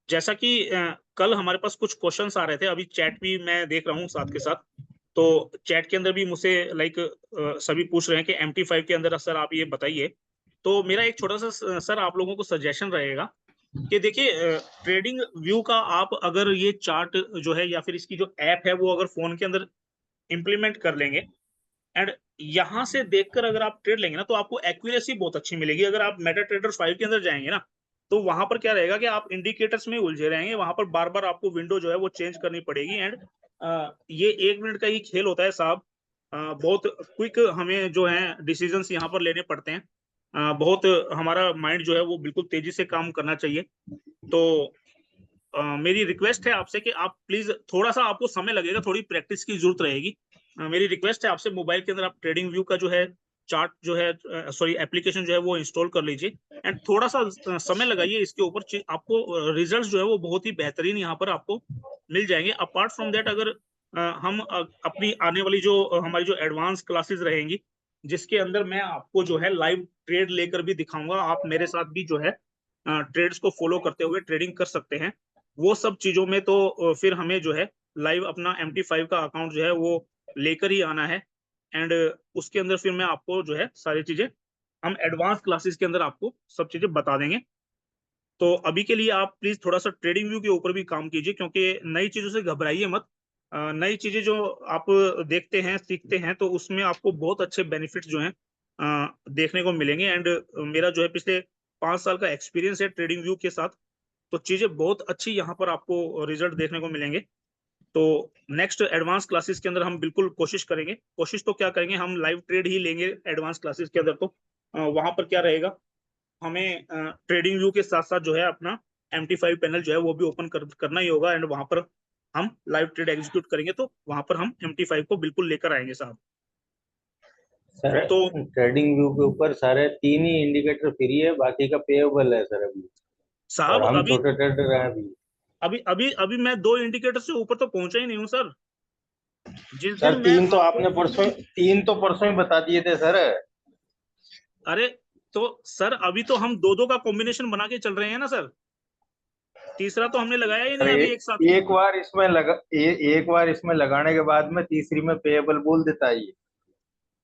Speaker 3: जैसा कि कल हमारे पास कुछ क्वेश्चंस आ रहे थे, अभी चैट भी मैं देख रहा हूँ साथ के साथ, तो चैट के अंदर भी मुझसे लाइक सभी पूछ रहे हैं कि MT5 के अंदर सर आप ये बताइए। तो मेरा एक छोटा सा सर आप लोगों को सजेशन रहेगा कि देखिए ट्रेडिंग व्यू का आप अगर ये चार्ट जो है या फिर इसकी जो ऐप है वो अगर फोन के अंदर इम्प्लीमेंट कर लेंगे एंड यहाँ से देखकर अगर आप ट्रेड लेंगे ना तो आपको एक्यूरेसी बहुत अच्छी मिलेगी। अगर आप मेटा ट्रेडर 5 के अंदर जाएंगे ना तो वहां पर क्या रहेगा कि आप इंडिकेटर्स में उलझे रहेंगे, वहां पर बार बार आपको विंडो जो है वो चेंज करनी पड़ेगी। एंड ये 1 मिनट का ही खेल होता है साहब, बहुत क्विक हमें जो है डिसीजंस यहाँ पर लेने पड़ते हैं। बहुत हमारा माइंड जो है वो बिल्कुल तेजी से काम करना चाहिए। तो मेरी रिक्वेस्ट है आपसे कि आप प्लीज, थोड़ा सा आपको समय लगेगा, थोड़ी प्रैक्टिस की जरूरत रहेगी। मेरी रिक्वेस्ट है आपसे, मोबाइल के अंदर आप ट्रेडिंग व्यू का जो है चार्ट जो है सॉरी एप्लीकेशन जो है वो इंस्टॉल कर लीजिए एंड थोड़ा सा समय लगाइए इसके ऊपर। आपको रिजल्ट्स जो है वो बहुत ही बेहतरीन यहाँ पर आपको मिल जाएंगे। अपार्ट फ्रॉम दैट अगर हम अपनी आने वाली जो हमारी जो एडवांस क्लासेस रहेंगी जिसके अंदर मैं आपको जो है लाइव ट्रेड लेकर भी दिखाऊंगा, आप मेरे साथ भी जो है ट्रेड्स को फॉलो करते हुए ट्रेडिंग कर सकते हैं। वो सब चीजों में तो फिर हमें जो है लाइव अपना MT5 का अकाउंट जो है वो लेकर ही आना है। एंड उसके अंदर फिर मैं आपको जो है सारी चीजें हम एडवांस क्लासेस के अंदर आपको सब चीजें बता देंगे। तो अभी के लिए आप प्लीज थोड़ा सा ट्रेडिंग व्यू के ऊपर भी काम कीजिए, क्योंकि नई चीजों से घबराइए मत। नई चीजें जो आप देखते हैं सीखते हैं तो उसमें आपको बहुत अच्छे बेनिफिट्स जो हैं देखने को मिलेंगे। एंड मेरा जो है पिछले 5 साल का एक्सपीरियंस है ट्रेडिंग व्यू के साथ, तो चीजें बहुत अच्छी यहाँ पर आपको रिजल्ट देखने को मिलेंगे। तो नेक्स्ट एडवांस क्लासेस के अंदर हम बिल्कुल कोशिश करेंगे, कोशिश तो क्या करेंगे, हम लाइव ट्रेड ही लेंगे एडवांस क्लासेस के अंदर। तो वहां पर क्या रहेगा, हमें ट्रेडिंग व्यू के साथ साथ जो है अपना MT5 पैनल जो है वो भी ओपन करना ही होगा एंड वहां पर हम लाइव ट्रेड एग्जीक्यूट करेंगे। तो वहां पर हम MT5 को बिल्कुल लेकर आएंगे साहब।
Speaker 5: सर
Speaker 3: तो
Speaker 5: ट्रेडिंग व्यू के ऊपर सारे 3 ही इंडिकेटर फ्री है, बाकी का पेएबल है सर अभी,
Speaker 3: साहब
Speaker 5: और हम
Speaker 3: अभी
Speaker 5: छोटे ट्रेडर हैं अभी।
Speaker 3: अभी अभी अभी मैं 2 इंडिकेटर से ऊपर तो पहुंचा ही नहीं हूँ सर। जिस
Speaker 5: सर
Speaker 3: दिन मैं
Speaker 5: 3 तो परसों ही बता दिए थे सर।
Speaker 3: अरे तो सर अभी तो हम 2-2 का कॉम्बिनेशन बना के चल रहे हैं ना सर, तीसरा तो हमने लगाया ही
Speaker 5: सर
Speaker 3: नहीं अभी एक साथ।
Speaker 5: एक बार इसमें लगाने के बाद में तीसरी में पेएबल बोल देता है ये।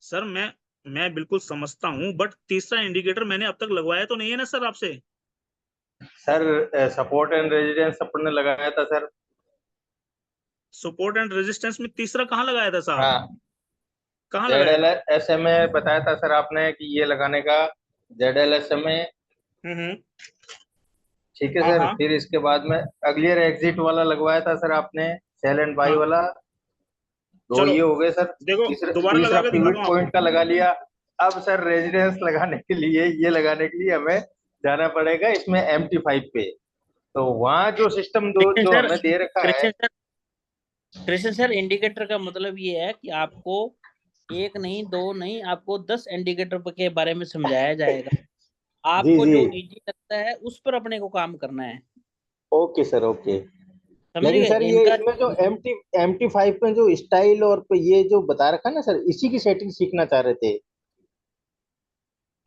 Speaker 3: सर मैं बिल्कुल समझता हूँ, बट तीसरा इंडिकेटर मैंने अब तक लगवाया तो नहीं है ना सर आपसे।
Speaker 5: सर सपोर्ट एंड रेजिस्टेंस अपन ने लगाया था सर।
Speaker 3: सपोर्ट एंड रेजिस्टेंस में तीसरा कहाँ लगाया था साहब?
Speaker 5: हाँ,
Speaker 3: कहाँ लगाया था?
Speaker 5: ZLSMA बताया था सर आपने कि ये लगाने का, ZLSMA।
Speaker 3: हम्म।
Speaker 5: ठीक है
Speaker 3: हाँ
Speaker 5: सर,
Speaker 3: हाँ,
Speaker 5: फिर इसके बाद में अगलियर एग्जिट वाला लगवाया था सर आपने, सेल एंड बाई
Speaker 3: हाँ।
Speaker 5: वाला। दो
Speaker 3: चलो
Speaker 5: ये हो गए सर।
Speaker 3: देखो,
Speaker 5: तीसरा
Speaker 3: दोबारा लगा
Speaker 5: तीसरा
Speaker 3: के दिखाता
Speaker 5: पिवट
Speaker 3: हूँ आपको।
Speaker 5: पॉइंट का लगा लिया। अब सर रेजिडेंस लगाने के लिए, ये लगाने के लिए हमें जाना पड़ेगा इसमें MT5 पे। तो वहाँ जो सिस्टम दो
Speaker 6: कृष्ण
Speaker 5: जो
Speaker 6: सर,
Speaker 5: हमें दे रखा है।
Speaker 6: कृष्ण सर, इंडिकेटर का मतलब ये है कि आपको एक नहीं, दो नहीं, आपको 10 इंडिकेटर के बारे में समझाया जाएगा।
Speaker 5: जी
Speaker 6: आपको
Speaker 5: जी,
Speaker 6: जो इजी लगता है उस पर अपने को काम करना है।
Speaker 5: Okay sir, okay.
Speaker 6: समझ
Speaker 5: लेकिन
Speaker 6: गए
Speaker 5: सर ये
Speaker 6: इनका?
Speaker 5: इसमें जो MT5 में जो स्टाइल और ये जो बता रखा है ना सर, इसी की सेटिंग सीखना चाह रहे थे।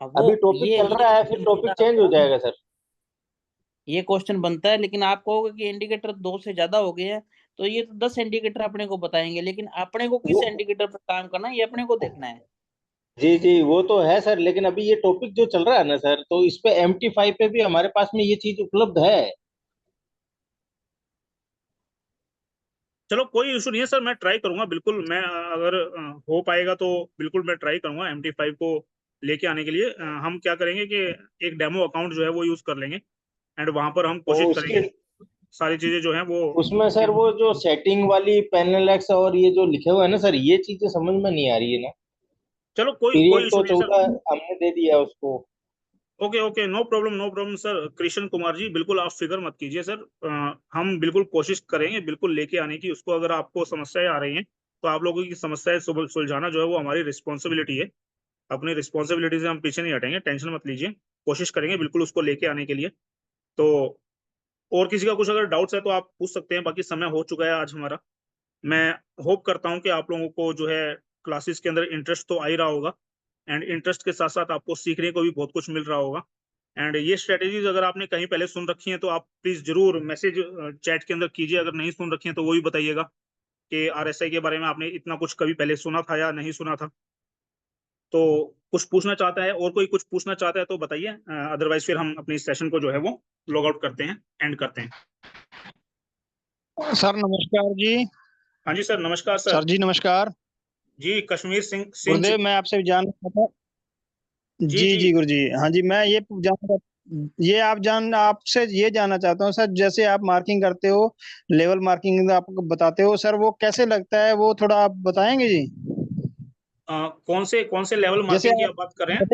Speaker 6: अब वो
Speaker 5: अभी टॉपिक चल
Speaker 6: ये
Speaker 5: रहा है, फिर
Speaker 6: क्वेश्चन
Speaker 5: टॉपिक
Speaker 6: बनता
Speaker 5: चेंज हो
Speaker 6: है,
Speaker 5: जाएगा सर।
Speaker 6: ये क्वेश्चन बनता है, लेकिन आप कहोगे कि इंडिकेटर 2 से ज्यादा हो गए हैं, तो ये तो 10 इंडिकेटर अपने को बताएंगे, लेकिन अपने को किस
Speaker 5: वो,
Speaker 6: इंडिकेटर पर काम करना है ये अपने को देखना है।
Speaker 5: जी जी, वो तो है सर, लेकिन अभी ये टॉपिक जो चल रहा है ना सर, तो इस पे MT5 पे भी हमारे पास में ये चीज उपलब्ध है।
Speaker 3: चलो कोई इशू नहीं है सर, मैं ट्राई करूंगा बिल्कुल। मैं अगर हो पाएगा तो बिल्कुल मैं ट्राई करूंगा MT5 को लेके आने के लिए। हम क्या करेंगे कि एक डेमो अकाउंट जो है वो यूज कर लेंगे, एंड वहां पर हम
Speaker 5: तो
Speaker 3: कोशिश
Speaker 5: उसके
Speaker 3: करेंगे सारी चीजें जो है वो।
Speaker 5: उसमें सर वो जो सेटिंग वाली पैनल एक्स और ये जो लिखे हुए हैं ना सर, ये चीजें समझ में नहीं आ रही है ना।
Speaker 3: चलो कोई कोई
Speaker 5: पीरियड
Speaker 3: इशू
Speaker 5: तो
Speaker 3: नहीं है सर।
Speaker 5: 14 हमने दे दिया उसको।
Speaker 3: Okay okay, no problem no problem sir. Krishna Kumar ji बिल्कुल आप फिक्र मत कीजिए सर। हम बिल्कुल कोशिश करेंगे बिल्कुल लेके आने की उसको। अगर आपको समस्याएं आ रही हैं तो आप लोगों की समस्याएं सुलझाना जो है वो हमारी रिस्पॉन्सिबिलिटी है। अपनी रिस्पॉन्सिबिलिटी से हम पीछे नहीं हटेंगे, टेंशन मत लीजिए। कोशिश करेंगे बिल्कुल उसको लेके आने के लिए। तो और किसी का कुछ अगर डाउट्स है तो आप पूछ सकते हैं, बाकी समय हो चुका है आज हमारा। मैं होप करता हूँ कि आप लोगों को जो है क्लासेस के अंदर इंटरेस्ट तो आ ही रहा होगा, एंड इंटरेस्ट के साथ साथ आपको सीखने को भी बहुत कुछ मिल रहा होगा। एंड ये स्ट्रेटेजीज अगर आपने कहीं पहले सुन रखी हैं तो आप प्लीज जरूर मैसेज चैट के अंदर कीजिए। अगर नहीं सुन रखी हैं तो वो भी बताइएगा कि RSI के बारे में आपने इतना कुछ कभी पहले सुना था या नहीं सुना था। तो कुछ पूछना चाहता है और कोई कुछ पूछना चाहता है तो बताइए, अदरवाइज फिर हम अपनी सेशन को जो है वो लॉग आउट करते हैं, एंड करते हैं।
Speaker 7: सर नमस्कार जी।
Speaker 3: हाँ जी सर, नमस्कार सर।
Speaker 7: सर जी नमस्कार।
Speaker 3: जी कश्मीर सिंह सिंह
Speaker 7: गुरुदेव, मैं आपसे जानना चाहता।
Speaker 3: जी
Speaker 7: जी
Speaker 3: जी।
Speaker 7: जी गुरु जी, हाँ जी, मैं ये जानना, ये आपसे ये जानना चाहता हूँ सर, जैसे आप मार्किंग करते हो, लेवल मार्किंग आपको बताते हो सर, वो कैसे लगता है, वो थोड़ा आप बताएंगे जी।
Speaker 3: कौन से लेवल
Speaker 7: जैसे
Speaker 3: मार्किंग की
Speaker 7: आप
Speaker 3: आप बात कर रहे हैं?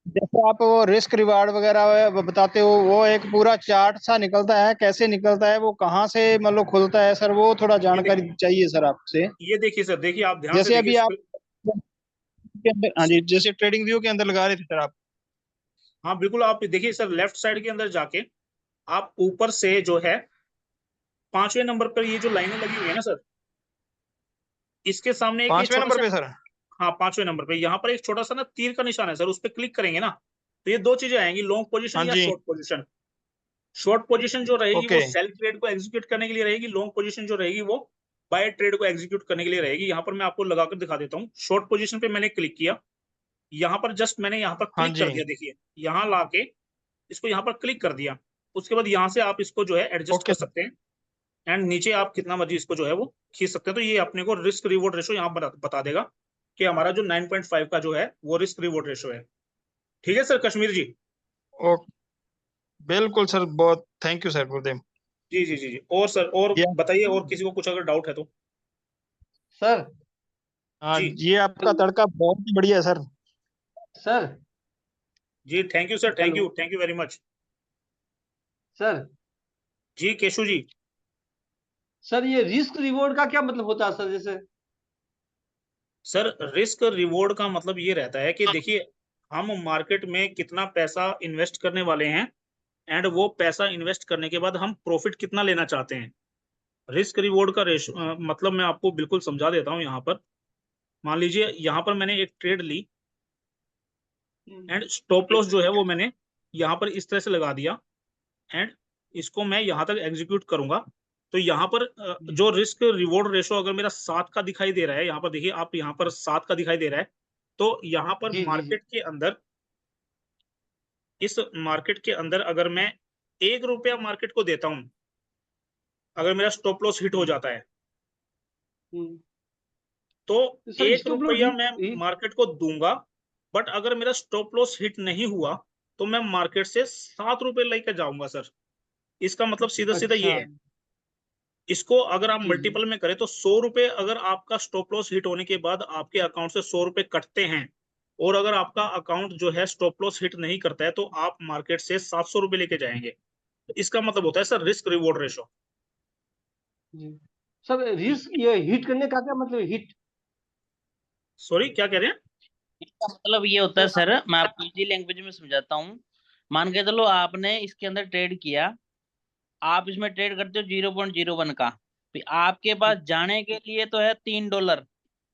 Speaker 7: जैसे आप वो रिस्क रिवार्ड वगैरह बताते हो, वो एक पूरा चार्ट सा निकलता है, कैसे निकलता है, वो कहाँ से मतलब खुलता है सर, वो थोड़ा
Speaker 3: ये देख
Speaker 7: जानकारी चाहिए सर आपसे।
Speaker 3: ये देखिए सर, देखिए आप ध्यान से
Speaker 7: जैसे
Speaker 3: देखिए
Speaker 7: अभी आप के अंदर, हाँ जी, जैसे ट्रेडिंग व्यू के अंदर लगा रहे थे सर आप।
Speaker 3: हाँ बिल्कुल, आप देखिए सर लेफ्ट साइड के अंदर जाके आप ऊपर से जो है 5वें नंबर पर ये जो लाइनें लगी हुई है ना सर, इसके सामने एक ये
Speaker 7: 5वें
Speaker 3: छोटा
Speaker 7: नंबर
Speaker 3: सा।
Speaker 7: पे सर।
Speaker 3: हाँ 5वें नंबर पे यहाँ पर एक छोटा सा ना तीर का निशान है सर, उस पर क्लिक करेंगे ना तो ये दो चीजें आएंगी, लॉन्ग पोजीशन
Speaker 7: हाँ
Speaker 3: या
Speaker 7: जी।
Speaker 3: Short position. शॉर्ट पोजीशन जो रहेगी वो
Speaker 7: ओके।
Speaker 3: सेल ट्रेड को एग्जीक्यूट करने के लिए रहेगी, लॉन्ग पोजीशन जो रहेगी वो बाय ट्रेड को एग्जीक्यूट करने के लिए रहेगी। यहाँ पर मैं आपको लगाकर दिखा देता हूँ। शॉर्ट पोजीशन पे मैंने क्लिक किया, यहाँ पर जस्ट मैंने यहाँ पर
Speaker 7: हाँ
Speaker 3: क्लिक कर
Speaker 7: जी।
Speaker 3: दिया, देखिए यहाँ लाके इसको यहाँ पर क्लिक कर दिया। उसके बाद यहाँ से आप इसको जो है एडजस्ट कर
Speaker 7: ओके सर।
Speaker 3: सकते हैं, एंड नीचे आप कितना मर्जी इसको जो है वो खींच सकते हैं। तो ये अपने को रिस्क रिवॉर्ड रेशो यहाँ बता देगा कि हमारा जो 9.5 का जो है वो रिस्क रिवॉर्ड रेशो है। ठीक है सर कश्मीर जी?
Speaker 7: ओ, बिल्कुल सर, बहुत थैंक यू सर गुरुदेव।
Speaker 3: जी जी जी जी। और सर और
Speaker 7: ये
Speaker 3: बताइए, और किसी को कुछ अगर डाउट है तो।
Speaker 1: सर
Speaker 7: हाँ,
Speaker 3: जी
Speaker 7: ये आपका तड़का बहुत ही बढ़िया है सर।
Speaker 1: सर
Speaker 3: जी, thank you sir,
Speaker 1: hello
Speaker 3: thank you very much.
Speaker 1: Sir
Speaker 3: जी केशु जी।
Speaker 1: सर ये रिस्क रिवॉर्ड का क्या मतलब होता है सर? जैसे
Speaker 3: सर रिस्क रिवॉर्ड का मतलब ये रहता है कि देखिए हम मार्केट में कितना पैसा इन्वेस्ट करने वाले हैं, एंड वो पैसा इन्वेस्ट करने के बाद हम प्रॉफिट कितना लेना चाहते हैं। रिस्क रिवॉर्ड का रेशो मतलब मैं आपको बिल्कुल समझा देता हूँ। यहाँ पर मान लीजिए यहाँ पर मैंने एक ट्रेड ली, एंड स्टॉप लॉस जो है वो मैंने यहाँ पर इस तरह से लगा दिया, एंड इसको मैं यहाँ तक एग्जीक्यूट करूंगा। तो यहाँ पर जो रिस्क रिवॉर्ड रेशो अगर मेरा 7 का दिखाई दे रहा है, यहाँ पर देखिए आप, यहाँ पर 7 का दिखाई दे रहा है, तो यहाँ पर
Speaker 1: जी जी जी
Speaker 3: मार्केट के अंदर, इस मार्केट के अंदर अगर मैं 1 रुपया मार्केट को देता हूं, अगर मेरा स्टॉप लॉस हिट हो जाता है तो
Speaker 1: सर,
Speaker 3: 1
Speaker 1: stop loss
Speaker 3: रुपया मैं
Speaker 1: ही-
Speaker 3: मार्केट को दूंगा, बट अगर मेरा स्टॉप लॉस हिट नहीं हुआ तो मैं मार्केट से 7 रुपए लेके जाऊंगा सर। इसका मतलब सीधा सीधा ये
Speaker 1: अच्छा,
Speaker 3: है। इसको अगर आप
Speaker 1: जी,
Speaker 3: मल्टीपल में करें तो 100 रुपए अगर आपका स्टॉप लॉस हिट होने के बाद आपके अकाउंट से 100 रुपए कटते हैं, और अगर आपका अकाउंट जो है स्टॉप लॉस हिट नहीं करता है तो आप मार्केट से 700 रुपए लेके जाएंगे। तो इसका मतलब होता है सर रिस्क रिवॉर्ड रेशो।
Speaker 1: जी। सर, रिस्क ये हिट करने का क्या मतलब, हिट?
Speaker 3: सॉरी, क्या कह रहे हैं?
Speaker 6: इसका मतलब ये होता है सर, मैं आपको इजी लैंग्वेज में समझाता हूँ। मान के चलो आपने इसके अंदर ट्रेड किया, आप इसमें ट्रेड करते हो 0.01 का, फिर आपके पास जाने के लिए तो है $3,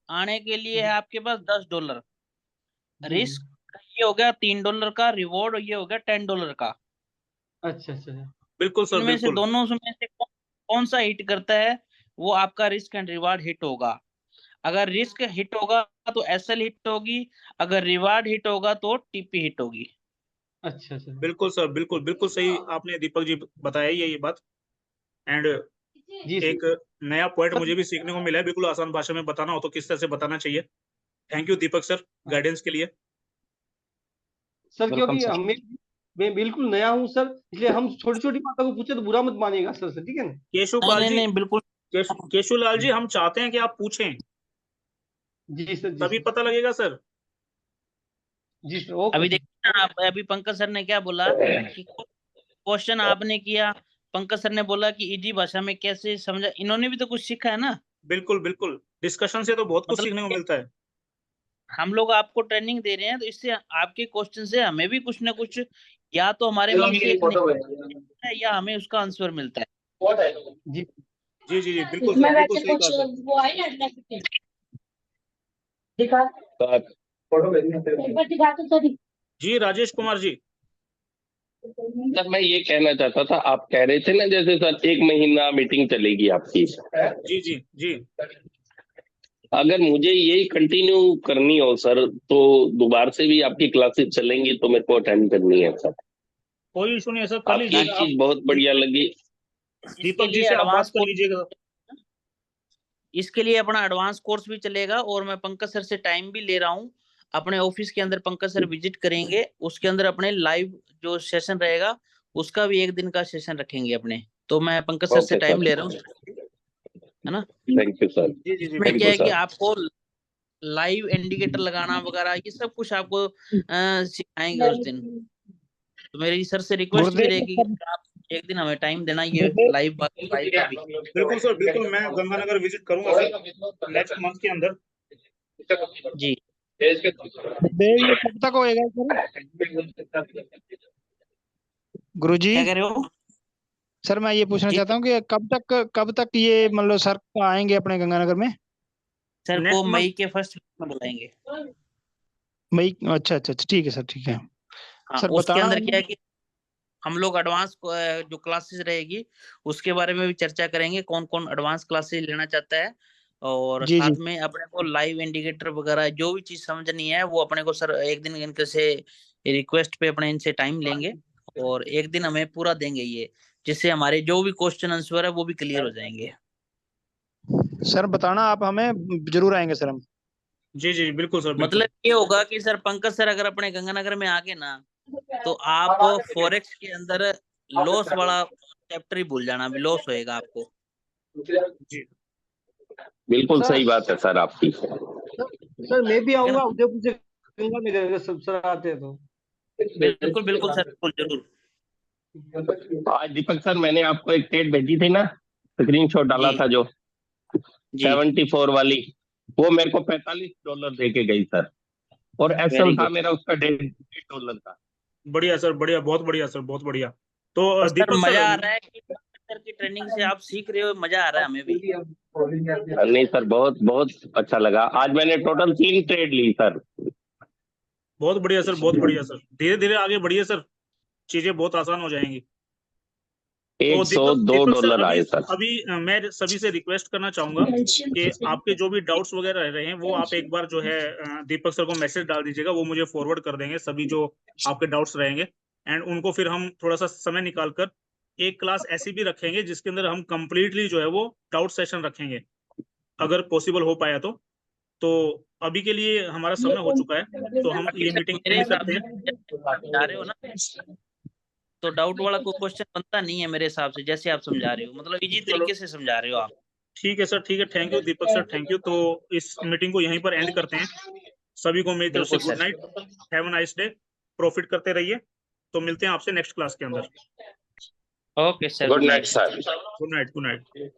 Speaker 6: आने के लिए है आपके पास $10।
Speaker 1: जी,
Speaker 6: रिस्क ये हो गया $3 का, रिवॉर्ड ये हो गया $10 का।
Speaker 1: अच्छा अच्छा अच्छा।
Speaker 3: बिल्कुल सर,
Speaker 6: इनमें से
Speaker 3: बिल्कुल।
Speaker 6: दोनों में से कौन सा हिट करता है, वो आपका रिस्क एंड रिवार्ड हिट होगा। अगर रिस्क हिट होगा तो एसएल हिट होगी, अगर रिवार्ड हिट होगा तो टीपी हिट होगी।
Speaker 1: अच्छा अच्छा।
Speaker 3: बिल्कुल सर, बिल्कुल बिल्कुल सही आपने दीपक जी बताया ये बात। एंड
Speaker 1: जी
Speaker 3: एक नया पॉइंट मुझे भी सीखने को मिला है। बिल्कुल आसान भाषा में बताना हो तो किस तरह से बताना चाहिए। Thank you Deepak sir guidance के लिए।
Speaker 1: सर,
Speaker 4: वेलकम
Speaker 1: क्योंकि
Speaker 4: सर।
Speaker 1: मैं बिल्कुल नया हूँ सर, इसलिए हम छोटी छोटी बातों को पूछे तो बुरा मत मानिएगा सर, ठीक है ना?
Speaker 3: केशु
Speaker 6: नहीं
Speaker 3: पाल
Speaker 6: नहीं
Speaker 3: जी,
Speaker 6: नहीं, बिल्कुल।
Speaker 3: केशु लाल जी, हम चाहते हैं कि आप पूछें,
Speaker 1: जी सर, जी
Speaker 3: तभी
Speaker 1: सर,
Speaker 3: पता लगेगा सर।
Speaker 1: जी सर, ओके
Speaker 6: अभी
Speaker 1: सर।
Speaker 6: देखिए ना, आप अभी पंकज सर ने क्या बोला कि क्वेश्चन आपने किया, पंकज सर ने बोला कि इजी भाषा में कैसे समझा, इन्होंने भी तो कुछ सीखा है ना।
Speaker 3: बिल्कुल बिल्कुल, डिस्कशन से तो बहुत कुछ
Speaker 6: मतलब
Speaker 3: सीखने को मिलता है।
Speaker 6: हम लोग आपको ट्रेनिंग दे रहे हैं, तो इससे आपके क्वेश्चन से हमें भी कुछ ना कुछ, या तो हमारे मन से एक निकलता है या हमें उसका आंसर मिलता है।
Speaker 1: जी
Speaker 3: जी जी जी, बिल्कुल सर, बिल्कुल सही कहा सर।
Speaker 8: वो आई ना, दिखा, एक बार दिखा तो सही।
Speaker 3: जी राजेश कुमार जी।
Speaker 4: सर मैं ये कहना चाहता था, आप कह रहे थे ना जैसे सर 1 महीना मीटिंग चलेगी आपकी,
Speaker 3: जी जी जी,
Speaker 4: अगर मुझे यही कंटिन्यू करनी हो सर तो दोबारा से भी आपकी क्लासेस चलेंगी तो मेरे को अटेंड करनी है सर।
Speaker 3: कोई इशू नहीं है सर, कर
Speaker 4: आपकी
Speaker 3: लीजिएगा आप।
Speaker 4: चीज बहुत बढ़िया लगी।
Speaker 6: इसके
Speaker 3: दीपक जी
Speaker 6: लिए
Speaker 3: से आप बात
Speaker 6: एडवांस
Speaker 3: कर लीजिएगा।
Speaker 6: इसके लिए अपना एडवांस कोर्स भी चलेगा, और मैं पंकज सर से टाइम भी ले रहा हूँ। अपने ऑफिस के अंदर पंकज सर विजिट करेंगे, उसके अंदर अपने लाइव जो सेशन रहेगा उसका भी 1 दिन का सेशन रखेंगे अपने। तो मैं पंकज सर से
Speaker 4: ओके
Speaker 6: टाइम
Speaker 4: सर,
Speaker 6: ले रहा हूँ, है ना।
Speaker 4: Thank you sir.
Speaker 3: जी जी जी,
Speaker 6: इसमें
Speaker 4: थैंक
Speaker 6: क्या
Speaker 4: यू
Speaker 6: है कि
Speaker 4: सर।
Speaker 6: आपको लाइव इंडिकेटर लगाना वगैरह ये सब कुछ आपको सिखाएंगे उस दिन। तो मेरी सर से रिक्वेस्ट भी
Speaker 7: गुरुदेव
Speaker 6: रहेगी
Speaker 7: सर,
Speaker 6: कि आप 1 दिन हमें टाइम देना, ये
Speaker 7: गुरुदेव
Speaker 6: लाइव लाइव का भी।
Speaker 3: बिल्कुल सर, बिल्कुल मैं गंगानगर विजिट करूंगा सर नेक्स्ट मंथ के अंदर।
Speaker 6: जी
Speaker 7: गुरुदेव, ये कब तक होएगा सर? गुरुजी,
Speaker 6: क्या कह रहे हो?
Speaker 7: सर मैं ये पूछना
Speaker 6: जी
Speaker 7: चाहता हूँ कि कब तक ये मतलब सर आएंगे अपने गंगानगर में?
Speaker 6: सर को
Speaker 3: नेक्स्ट मंथ।
Speaker 6: मई के फर्स्ट में बुलाएंगे।
Speaker 7: मई, अच्छा अच्छा अच्छा, ठीक है सर, ठीक है।
Speaker 6: हाँ,
Speaker 7: सर
Speaker 6: उसके
Speaker 7: बताना
Speaker 6: अंदर क्या है कि हम लोग एडवांस जो क्लासेस रहेगी उसके बारे में भी चर्चा करेंगे, कौन कौन एडवांस क्लासेस लेना चाहता है, और
Speaker 7: जी जी,
Speaker 6: साथ में अपने को लाइव इंडिकेटर वगैरह जो भी चीज समझनी है वो अपने को सर 1 दिन इनके से रिक्वेस्ट पे अपने इनसे टाइम लेंगे, और 1 दिन हमें पूरा देंगे ये, जिससे हमारे जो भी क्वेश्चन आंसर है वो भी क्लियर हो जाएंगे।
Speaker 7: सर बताना आप हमें, जरूर आएंगे सर हम।
Speaker 3: जी जी बिल्कुल सर, बिल्कुल।
Speaker 6: मतलब ये होगा कि सर पंकज सर अगर अपने गंगानगर में आगे ना, तो आप फॉरेक्स के अंदर लॉस वाला चैप्टर ही भूल जाना, अभी लॉस होएगा आपको।
Speaker 3: जी
Speaker 4: बिल्कुल
Speaker 1: सर,
Speaker 4: सही बात है सर आपकी।
Speaker 1: सर मैं भी
Speaker 6: ठीक है ना?
Speaker 1: आऊंगा उदयपुर से, गंगा में अगर सब सर आते हैं तो।
Speaker 6: बिल्कुल बिल्कुल सर, बिल्कुल जरूर।
Speaker 4: आज दीपक सर मैंने आपको एक टेट भेजी थी ना, स्क्रीनशॉट डाला
Speaker 6: जी
Speaker 4: था जो
Speaker 6: जी,
Speaker 4: 74 वाली, वो मेरे को $45 दे के गई सर, और एसएल
Speaker 6: वेरी
Speaker 4: था
Speaker 6: गुड।
Speaker 4: मेरा उसका $1.5 का।
Speaker 3: बढ़िया सर, बढ़िया, बहुत बढ़िया सर, बहुत बढ़िया। तो
Speaker 6: और सर
Speaker 3: दीपक सर।
Speaker 6: मजा आ रहा है कि सर की ट्रेनिंग से आप सीख रहे हो, मजा आ रहा है हमें भी।
Speaker 4: नहीं सर, बहुत बहुत अच्छा लगा। आज मैंने टोटल 3 ट्रेड ली सर।
Speaker 3: बहुत बढ़िया सर, बहुत बढ़िया सर, धीरे धीरे आगे बढ़िए सर, चीजें बहुत आसान हो जाएंगी। तो दीपक दीपक सर,
Speaker 4: $102
Speaker 3: अभी
Speaker 4: आए सर।
Speaker 3: अभी मैं सभी से रिक्वेस्ट करना चाहूंगा कि आपके जो भी डाउट्स वगैरह रह रहे हैं वो आप एक बार जो है दीपक सर को मैसेज डाल दीजिएगा, वो मुझे फॉरवर्ड कर देंगे सभी जो आपके डाउट्स रहेंगे। एंड उनको फिर हम थोड़ा सा समय निकाल कर एक क्लास ऐसी भी रखेंगे जिसके अंदर हम कंप्लीटली जो है वो डाउट सेशन रखेंगे। अगर पॉसिबल हो पाया तो अभी के लिए हमारा समय हो चुका है, तो हम ये मीटिंग
Speaker 6: मेरे
Speaker 3: यहीं
Speaker 6: हिसाब
Speaker 3: करते
Speaker 6: से
Speaker 3: हैं।
Speaker 6: समझा रहे हो ना, तो डाउट वाला कोई क्वेश्चन बनता नहीं है मेरे हिसाब से, जैसे आप समझा रहे हो, मतलब इजी तरीके से समझा रहे हो आप।
Speaker 3: ठीक है सर, ठीक है, thank you Deepak sir, thank you. तो इस मीटिंग को यहीं पर एंड करते हैं। सभी को मेरी तरफ से
Speaker 6: बिल्कुल
Speaker 3: good
Speaker 6: sir.
Speaker 3: Night, have a nice day, profit करते रहिए। तो मिलते हैं आपसे नेक्स्ट क्लास के अंदर।
Speaker 6: Okay sir,
Speaker 4: good night sir.
Speaker 3: Good night, good night.